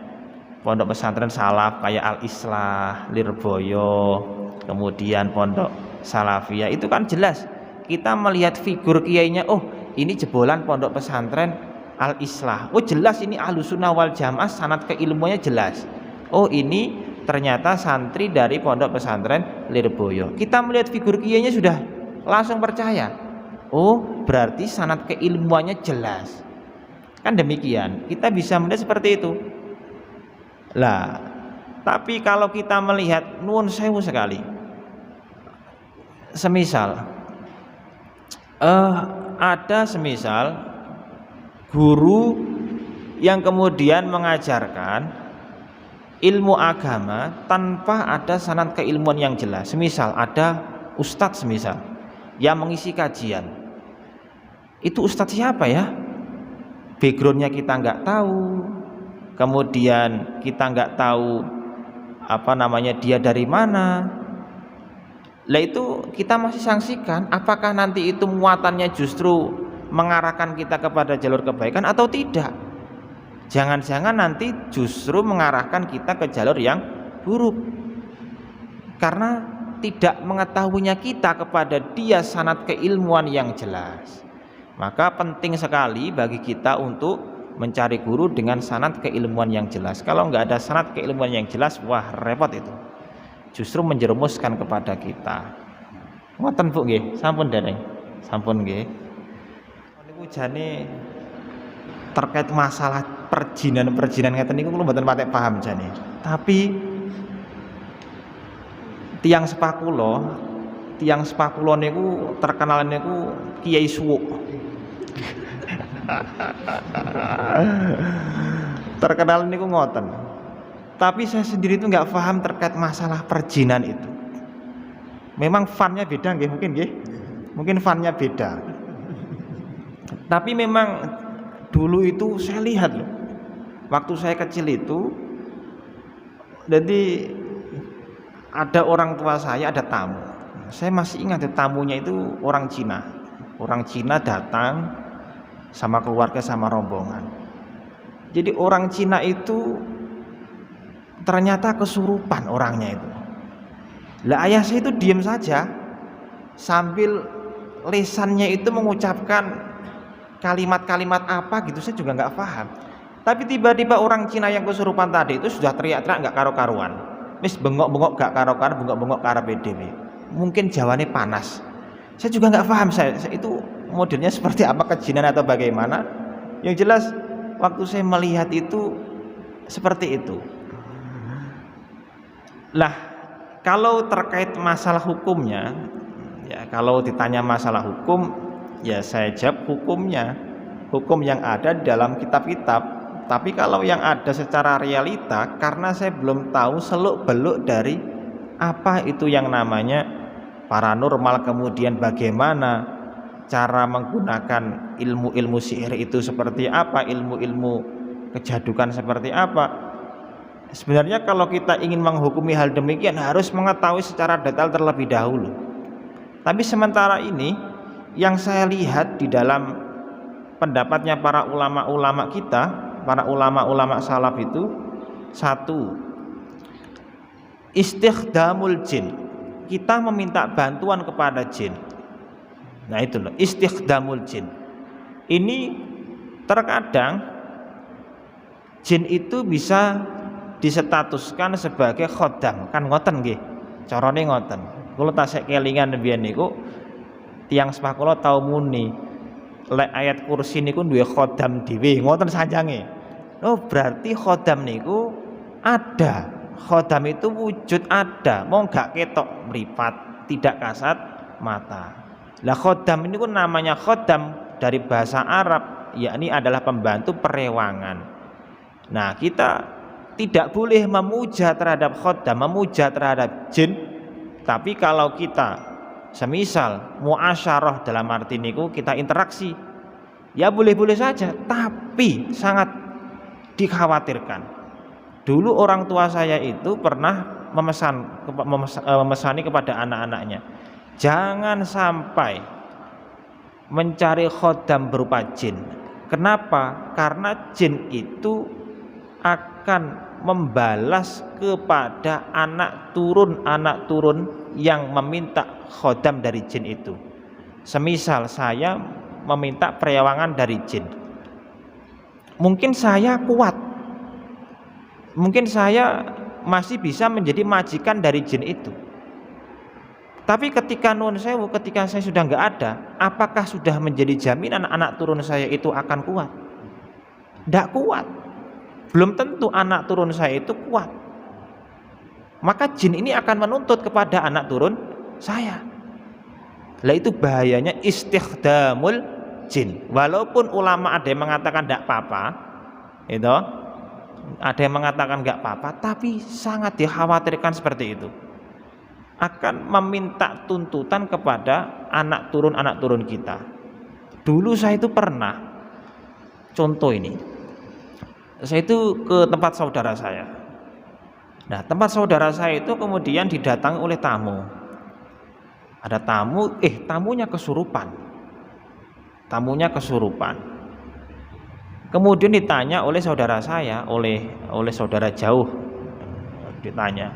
pondok pesantren salaf kayak Al-Islah, Lirboyo, kemudian pondok Salafiyah. Itu kan jelas kita melihat figur kiainya, oh ini jebolan pondok pesantren Al-Islah, oh jelas ini Ahlussunnah wal Jamaah, sanad keilmuannya jelas. Oh ini ternyata santri dari pondok pesantren Lirboyo. Kita melihat figur kiainya sudah langsung percaya, oh berarti sanad keilmuannya jelas. Kan demikian, kita bisa melihat seperti itu. Lah, tapi kalau kita melihat nuwun sewu sekali, semisal ada semisal guru yang kemudian mengajarkan ilmu agama tanpa ada sanad keilmuan yang jelas. Semisal ada ustadz semisal yang mengisi kajian, itu ustadz siapa ya? Backgroundnya kita nggak tahu, kemudian kita nggak tahu dia dari mana. Lah itu kita masih sanksikan, apakah nanti itu muatannya justru mengarahkan kita kepada jalur kebaikan atau tidak? Jangan-jangan nanti justru mengarahkan kita ke jalur yang buruk, karena tidak mengetahuinya kita kepada dia sanad keilmuan yang jelas. Maka penting sekali bagi kita untuk mencari guru dengan sanad keilmuan yang jelas. Kalau nggak ada sanad keilmuan yang jelas, wah repot itu, justru menjerumuskan kepada kita. Ngoten Bu nggih, sampun dereng, sampun nggih. Niku jane terkait masalah perjinan ngeten niku kula mboten patek paham jane. Tapi tiang sepakulo niku terkenal niku Kiai Suwuk. Terkenal niku ngoten. Tapi saya sendiri itu nggak paham terkait masalah perjinan itu. Memang funnya beda nggih, mungkin funnya beda. Tapi memang dulu itu saya lihat loh, waktu saya kecil itu, jadi ada orang tua saya, ada tamu. Saya masih ingat tamunya itu orang Cina datang sama keluarga sama rombongan. Jadi orang Cina itu ternyata kesurupan orangnya itu. Lah ayah saya itu diam saja sambil lesannya itu mengucapkan kalimat-kalimat apa gitu, saya juga nggak paham. Tapi tiba-tiba orang Cina yang kesurupan tadi itu sudah teriak-teriak nggak karu-karuan. Wis bengok-bengok gak karu-karuan, bengok-bengok karepe dhewe. Mungkin jawane panas. Saya juga nggak paham saya itu modelnya seperti apa, kejinan atau bagaimana. Yang jelas waktu saya melihat itu seperti itu. Lah, kalau terkait masalah hukumnya, ya kalau ditanya masalah hukum, ya saya jawab hukumnya, hukum yang ada di dalam kitab-kitab. Tapi kalau yang ada secara realita, karena saya belum tahu seluk-beluk dari apa itu yang namanya paranormal, kemudian bagaimana cara menggunakan ilmu-ilmu sihir itu seperti apa, ilmu-ilmu kejadukan seperti apa. Sebenarnya kalau kita ingin menghukumi hal demikian harus mengetahui secara detail terlebih dahulu. Tapi sementara ini yang saya lihat di dalam pendapatnya para ulama-ulama kita, para ulama-ulama salaf itu, satu, istighdamul jin, kita meminta bantuan kepada jin. Nah itu loh, istighdamul jin. Ini terkadang jin itu bisa disetatuskan sebagai khodam, kan ngoten nggih, carane ngoten. Kula tasik kelingan mbiyen niku tiyang sepakula tau muni lek ayat kursi niku duwe khodam dhewe, ngoten sanjange. Oh berarti khodam niku ada, khodam itu wujud ada, mau gak ketok mripat, tidak kasat mata. Lah khodam ini pun namanya khodam dari bahasa Arab, yakni adalah pembantu perewangan. Nah kita tidak boleh memuja terhadap khodam, memuja terhadap jin. Tapi kalau kita semisal muasyarah dalam arti niku kita interaksi, ya boleh-boleh saja, tapi sangat dikhawatirkan. Dulu orang tua saya itu pernah memesani kepada anak-anaknya, jangan sampai mencari khodam berupa jin. Kenapa? Karena jin itu akan membalas kepada anak turun yang meminta khodam dari jin itu. Semisal saya meminta perewangan dari jin, mungkin saya kuat, mungkin saya masih bisa menjadi majikan dari jin itu. Tapi ketika nuwun sewu, ketika saya sudah nggak ada, apakah sudah menjadi jaminan anak turun saya itu akan kuat? Tidak kuat. Belum tentu anak turun saya itu kuat. Maka jin ini akan menuntut kepada anak turun saya. Lah itu bahayanya istighdamul jin. Walaupun ulama ada yang mengatakan tidak apa-apa, itu ada yang mengatakan nggak apa-apa, tapi sangat dikhawatirkan seperti itu. Akan meminta tuntutan kepada anak turun kita. Dulu saya itu pernah, contoh ini, saya itu ke tempat saudara saya. Nah, tempat saudara saya itu kemudian didatangi oleh tamu. Ada tamu, tamunya kesurupan. Tamunya kesurupan. Kemudian ditanya oleh saudara saya, oleh saudara jauh, ditanya,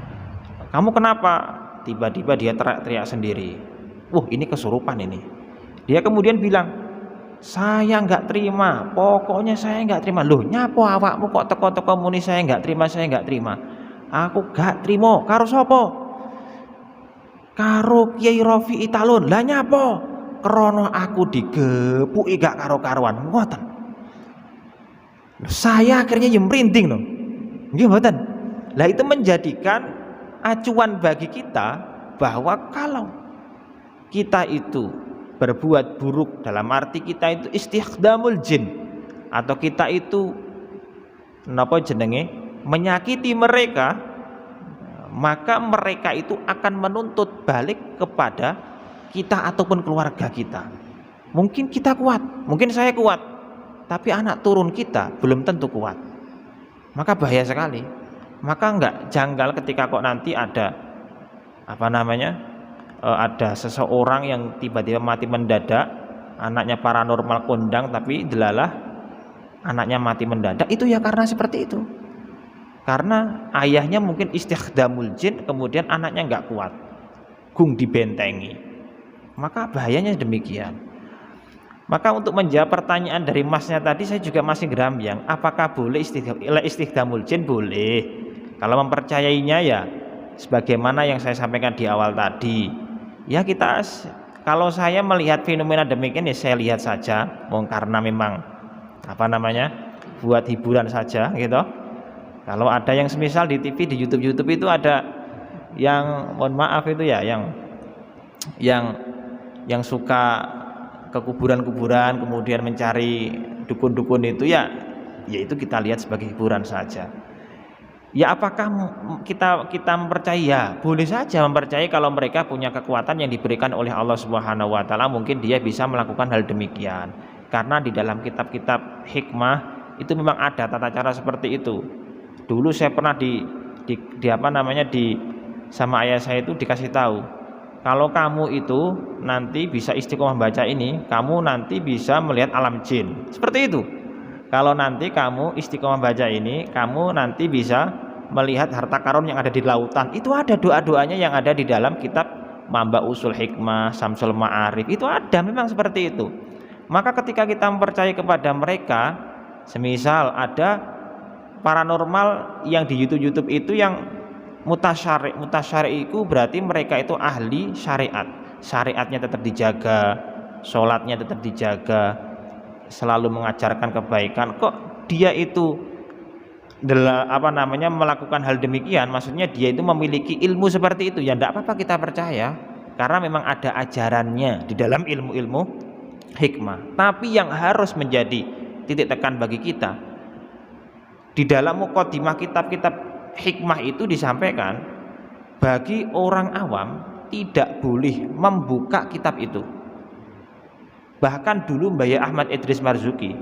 "Kamu kenapa?" Tiba-tiba dia teriak-teriak sendiri. Ini kesurupan ini. Dia kemudian bilang, "Saya nggak terima, pokoknya saya nggak terima." Loh, nyapo awakmu kok teko-teko muni saya nggak terima, saya nggak terima. Aku gak terima, karo sapa? Karo Kiai Rofi Italun. Lah nyapo? Krana aku digepuki gak karo-karuan. Ngoten. Saya akhirnya yang merinding loh. Nggih mboten. Lah itu menjadikan acuan bagi kita bahwa kalau kita itu berbuat buruk, dalam arti kita itu istikhdamul jin, atau kita itu napa jenenge menyakiti mereka, maka mereka itu akan menuntut balik kepada kita ataupun keluarga kita. Mungkin kita kuat, mungkin saya kuat, tapi anak turun kita belum tentu kuat. Maka bahaya sekali. Maka enggak janggal ketika kok nanti ada ada seseorang yang tiba-tiba mati mendadak, anaknya paranormal kondang tapi delalah anaknya mati mendadak. Itu ya karena seperti itu. Karena ayahnya mungkin istikhdamul jin, kemudian anaknya nggak kuat, gung dibentengi. Maka bahayanya demikian. Maka untuk menjawab pertanyaan dari masnya tadi, saya juga masih gerambyang. Apakah boleh istikhdamul jin? Boleh. Kalau mempercayainya ya sebagaimana yang saya sampaikan di awal tadi. Ya kita, kalau saya melihat fenomena demikian ya saya lihat saja, karena memang buat hiburan saja gitu. Kalau ada yang semisal di TV, di YouTube itu ada yang mohon maaf itu ya, yang suka ke kuburan-kuburan kemudian mencari dukun-dukun itu ya itu kita lihat sebagai hiburan saja. Ya apakah kita mempercayai? Ya boleh saja mempercayai kalau mereka punya kekuatan yang diberikan oleh Allah Subhanahu wa taala, mungkin dia bisa melakukan hal demikian. Karena di dalam kitab-kitab hikmah itu memang ada tata cara seperti itu. Dulu saya pernah sama ayah saya itu dikasih tahu, kalau kamu itu nanti bisa istiqomah baca ini, kamu nanti bisa melihat alam jin. Seperti itu. Kalau nanti kamu istiqomah baca ini, kamu nanti bisa melihat harta karun yang ada di lautan. Itu ada doa-doanya yang ada di dalam kitab Mamba Usul Hikmah, Samsul Ma'arif. Itu ada memang seperti itu. Maka ketika kita mempercayai kepada mereka, semisal ada paranormal yang di YouTube itu yang mutasyari itu berarti mereka itu ahli syariat, syariatnya tetap dijaga, sholatnya tetap dijaga, selalu mengajarkan kebaikan. Kok dia itu melakukan hal demikian, maksudnya dia itu memiliki ilmu seperti itu, ya tidak apa-apa kita percaya, karena memang ada ajarannya di dalam ilmu-ilmu hikmah. Tapi yang harus menjadi titik tekan bagi kita, di dalam muqaddimah kitab-kitab hikmah itu disampaikan, bagi orang awam tidak boleh membuka kitab itu. Bahkan dulu Mbah Ahmad Idris Marzuki,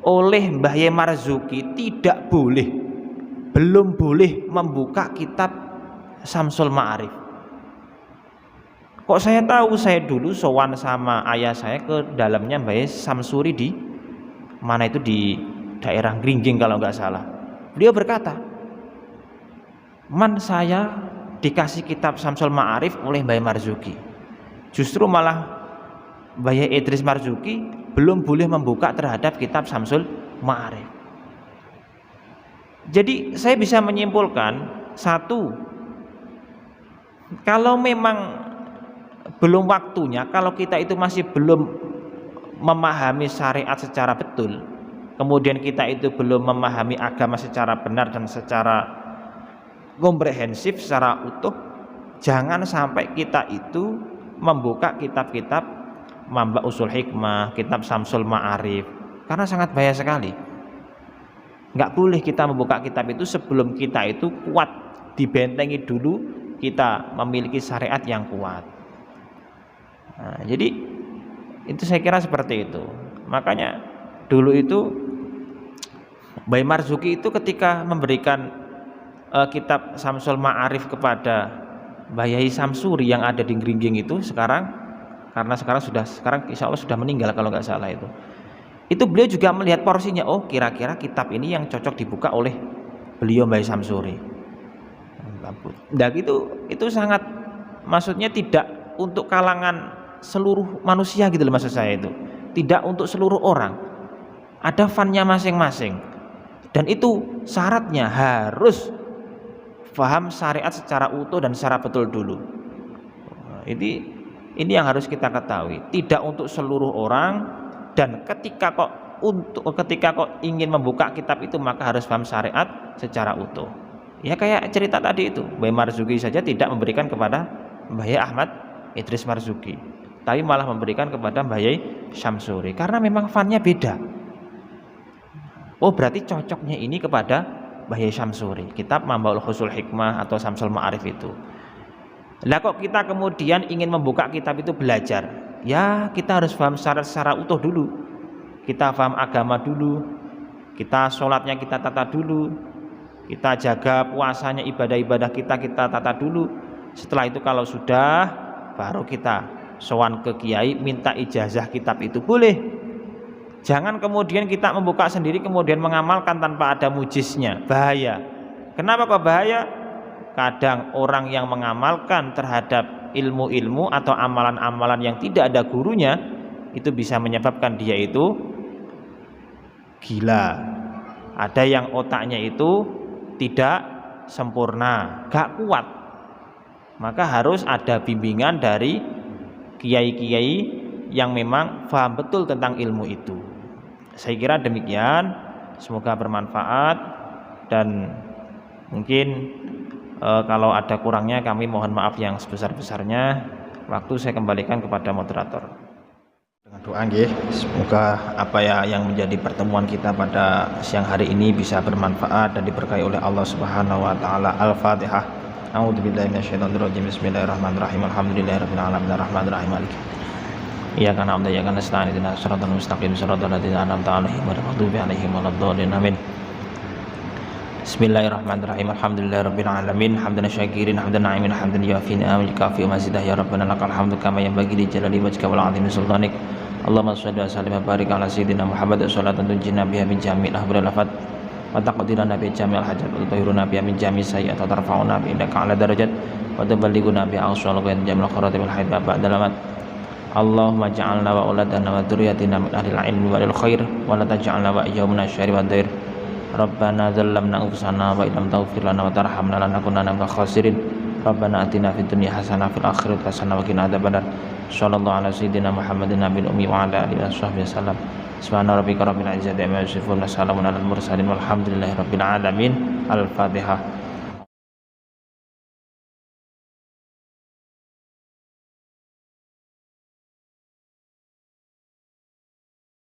oleh Mbah Marzuki belum boleh membuka kitab Samsul Ma'arif. Kok saya tahu? Saya dulu sowan sama ayah saya ke dalamnya Mbah Samsuri di mana itu, di daerah Gringging kalau nggak salah. Beliau berkata, saya dikasih kitab Samsul Ma'arif oleh Mbah Marzuki. Justru malah Mbah Idris Marzuki belum boleh membuka terhadap kitab Samsul Ma'arif. Jadi saya bisa menyimpulkan, satu, kalau memang belum waktunya, kalau kita itu masih belum memahami syariat secara betul, kemudian kita itu belum memahami agama secara benar dan secara komprehensif, secara utuh, jangan sampai kita itu membuka kitab-kitab Mamba Usul Hikmah, kitab Samsul Ma'arif, karena sangat bahaya sekali. Nggak boleh kita membuka kitab itu sebelum kita itu kuat, dibentengi dulu, kita memiliki syariat yang kuat. Nah, jadi Itu saya kira seperti itu. Makanya dulu itu Mbah Marzuki itu ketika memberikan kitab Samsul Ma'arif kepada Mbah Yai Samsuri yang ada di Gringging itu sekarang, karena sekarang insya Allah sudah meninggal kalau nggak salah itu beliau juga melihat porsinya, oh kira-kira kitab ini yang cocok dibuka oleh beliau Mbah Samsuri. Nah itu sangat, maksudnya tidak untuk kalangan seluruh manusia gitu loh, maksud saya itu tidak untuk seluruh orang, ada fannya masing-masing, dan itu syaratnya harus paham syariat secara utuh dan secara betul dulu. Ini yang harus kita ketahui, tidak untuk seluruh orang. Dan ketika kok ingin membuka kitab itu maka harus paham syariat secara utuh. Ya kayak cerita tadi itu, Mbah Marzuki saja tidak memberikan kepada Mbah Yai Ahmad Idris Marzuki, tapi malah memberikan kepada Mbah Yai Syamsuri karena memang fannya beda. Oh berarti cocoknya ini kepada Mbah Yai Syamsuri, kitab Mambaul Husul Hikmah atau Samsul Ma'arif itu. Lah kok kita kemudian ingin membuka kitab itu belajar, ya kita harus paham syarat secara utuh dulu, kita paham agama dulu, kita sholatnya kita tata dulu, kita jaga puasanya, ibadah-ibadah kita tata dulu. Setelah itu kalau sudah, baru kita sowan ke kiai minta ijazah kitab itu, boleh. Jangan kemudian kita membuka sendiri kemudian mengamalkan tanpa ada mujiznya, bahaya. Kenapa kok bahaya? Kadang orang yang mengamalkan terhadap ilmu-ilmu atau amalan-amalan yang tidak ada gurunya itu bisa menyebabkan dia itu gila. Ada yang otaknya itu tidak sempurna, gak kuat, maka harus ada bimbingan dari kiai-kiai yang memang paham betul tentang ilmu itu. Saya kira demikian, semoga bermanfaat, dan mungkin kalau ada kurangnya kami mohon maaf yang sebesar-besarnya. Waktu saya kembalikan kepada moderator. Dengan doa nggih, semoga apa yang menjadi pertemuan kita pada siang hari ini bisa bermanfaat dan diberkahi oleh Allah Subhanahu wa taala. Al-Fatihah. A'udzubillahi minasyaitonirrajim. Bismillahirrahmanirrahim. Alhamdulillahirabbil alamin arrahmanirrahim maliki iyyaka na'budu wa iyyaka nasta'in ihdinas siratal mustaqim siratal ladzina an'amta 'alaihim ghairil maghdubi 'alaihim waladdallin. Amin. Bismillahirrahmanirrahim. Alhamdulillahirabbil alamin hamdan syakirin hamdan na'imin hamdan yuafi ni'amika kafi mazidah ya rabbana lakal hamdu kama yanbaghi li jalali wajhika wal 'azimi sultanik. Allahumma shalli wa sallim wa barik ala sayyidina Muhammad salatan tunjina biha min jami'il ahwal afat wa taqdiruna bi jami'il hajat wa tahiruna biha min jami'i sayyi'at wa tarfa'una bi indaka ala darajat wa tuballighuna bi aqsal wa jamil kharatil haid wa ba'dal amat. Allahumma ja'alna wa auladana wa dzurriyyatina min ahlil ilmi wal khair wa la taj'alna wa iyyahum minasyarri wad dhair. Rabbana dzalamna anfusana wa illam taghfir lana wa tarhamna lanakunanna minal khasirin. Rabbana atina fid dunya hasanah fil akhirati hasanah wa qina adzabannar. Sallallahu ala sayyidina Muhammadin nabiyil ummi wa ala alihi washabbihi wasallam. Subhana rabbika rabbil izzati amma yasifun wa salamun alal mursalin walhamdulillahi rabbil alamin. Al-Fatihah.